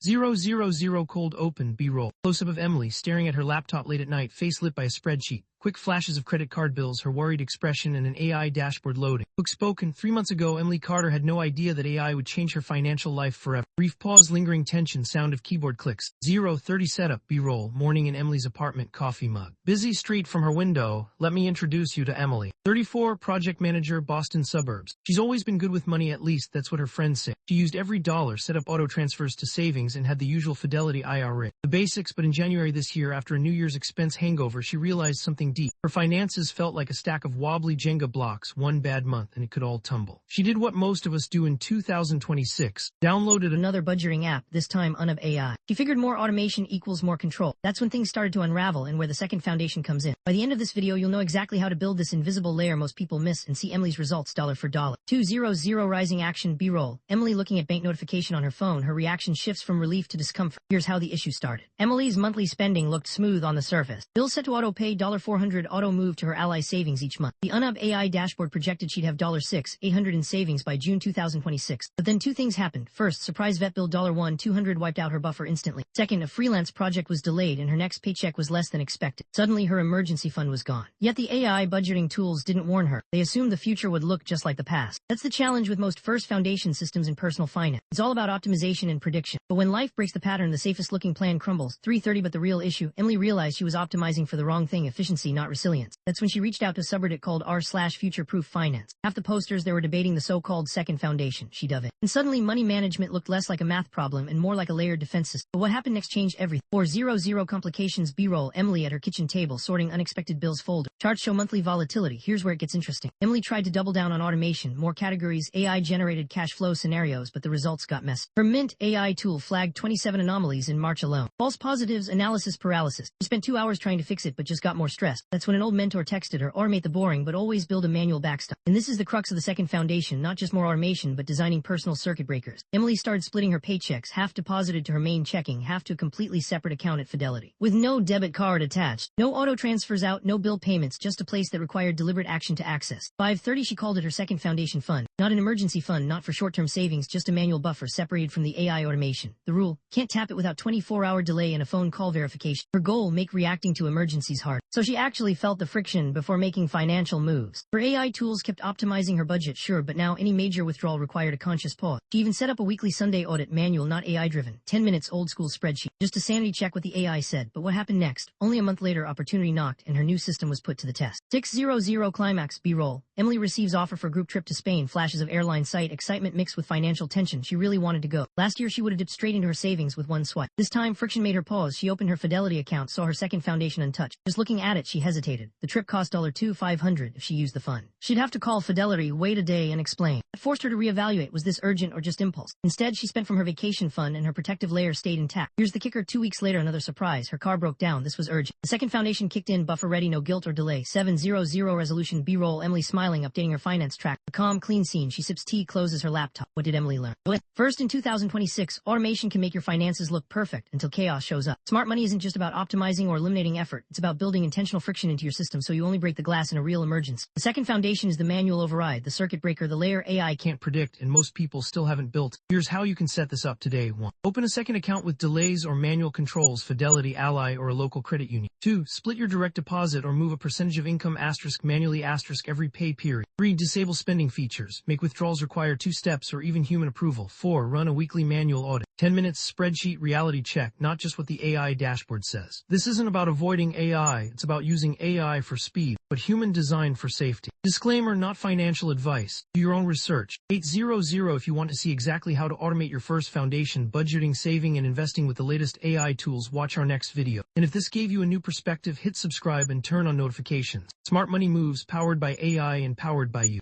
000 cold open B-roll. Close-up of Emily staring at her laptop late at night, face lit by a spreadsheet. Quick flashes of credit card bills, her worried expression, and an AI dashboard loading. Quick spoken, 3 months ago, Emily Carter had no idea that AI would change her financial life forever. Brief pause, lingering tension, sound of keyboard clicks. 0:30 setup, B-roll, morning in Emily's apartment, coffee mug. Busy street from her window, let me introduce you to Emily. 34, project manager, Boston suburbs. She's always been good with money, at least that's what her friends say. She used every dollar, set up auto transfers to savings, and had the usual Fidelity IRA. The basics, but in January this year, after a New Year's expense hangover, she realized something deep. Her finances felt like a stack of wobbly Jenga blocks, one bad month and it could all tumble. She did what most of us do in 2026, downloaded another budgeting app, this time Unab AI. She figured more automation equals more control. That's when things started to unravel and where the second foundation comes in. By the end of this video, you'll know exactly how to build this invisible layer most people miss and see Emily's results dollar for dollar. 200 rising action B-roll. Emily looking at bank notification on her phone, her reaction shifts from relief to discomfort. Here's how the issue started. Emily's monthly spending looked smooth on the surface. Bills set to auto pay $400 auto move to her Ally savings each month. The Unab AI dashboard projected she'd have $6,800 in savings by June 2026. But then two things happened. First, surprise vet bill $1,200 wiped out her buffer instantly. Second, a freelance project was delayed and her next paycheck was less than expected. Suddenly her emergency fund was gone. Yet the AI budgeting tools didn't warn her. They assumed the future would look just like the past. That's the challenge with most first foundation systems in personal finance. It's all about optimization and prediction. But when life breaks the pattern, the safest looking plan crumbles. 3:30 but the real issue, Emily realized she was optimizing for the wrong thing, efficiency, not resilience. That's when she reached out to a subreddit called r/future-proof finance. Half the posters they were debating the so-called second foundation. She dove in. And suddenly money management looked less like a math problem and more like a layered defense system. But what happened next changed everything. 400 complications B-roll. Emily at her kitchen table sorting unexpected bills folder. Charts show monthly volatility. Here's where it gets interesting. Emily tried to double down on automation, more categories, AI-generated cash flow scenarios, but the results got messy. Her Mint AI tool flagged 27 anomalies in March alone. False positives, analysis paralysis. She spent 2 hours trying to fix it but just got more stressed. That's when an old mentor texted her, automate the boring but always build a manual backstop. And this is the crux of the second foundation, not just more automation but designing personal circuit breakers. Emily started splitting her paychecks, half deposited to her main checking, half to a completely separate account at Fidelity. With no debit card attached. No auto transfers out, no bill payments, just a place that required deliberate action to access. 5:30 she called it her second foundation fund. Not an emergency fund, not for short-term savings, just a manual buffer separated from the AI automation. The rule, can't tap it without 24-hour delay and a phone call verification. Her goal, make reacting to emergencies hard. So she actually felt the friction before making financial moves. Her AI tools kept optimizing her budget, sure, but now any major withdrawal required a conscious pause. She even set up a weekly Sunday audit, manual, not AI-driven. 10 minutes, old-school spreadsheet. Just to sanity check what the AI said. But what happened next? Only a month later, opportunity knocked and her new system was put to the test. 600 climax B-roll. Emily receives offer for group trip to Spain, flashes of airline site, excitement mixed with financial tension. She really wanted to go. Last year she would have dipped straight into her savings with one swipe. This time friction made her pause. She opened her Fidelity account, saw her second foundation untouched. Just looking at it she hesitated. The trip cost $2,500 if she used the fund. She'd have to call Fidelity, wait a day and explain. It forced her to reevaluate, was this urgent or just impulse? Instead she spent from her vacation fund and her protective layer stayed intact. Here's the kicker, 2 weeks later another surprise. Her car broke down. This was urgent. The second foundation kicked in, buffer ready, no guilt or delay. 700 resolution B-roll. Emily smiling, updating her finance track. A calm, clean scene. She sips tea, closes her laptop. What did Emily learn? First, in 2026, automation can make your finances look perfect until chaos shows up. Smart money isn't just about optimizing or eliminating effort. It's about building intentional friction into your system so you only break the glass in a real emergency. The second foundation is the manual override, the circuit breaker, the layer AI can't predict and most people still haven't built. Here's how you can set this up today. 1. Open a second account with delays or manual controls, Fidelity, Ally, or a local credit union. 2. Split your direct deposit or move a percentage of income manually every pay period. 3. Disable spending features. Make withdrawals require 2 steps or even human approval. 4. Run a weekly manual audit. 10 minutes spreadsheet reality check, not just what the AI dashboard says. This isn't about avoiding AI, it's about using AI for speed, but human design for safety. Disclaimer, not financial advice. Do your own research. 800 if you want to see exactly how to automate your first foundation, budgeting, saving, and investing with the latest AI tools. Watch our next video. And if this gave you a new perspective, hit subscribe and turn on notifications. Smart money moves, powered by AI and powered by you.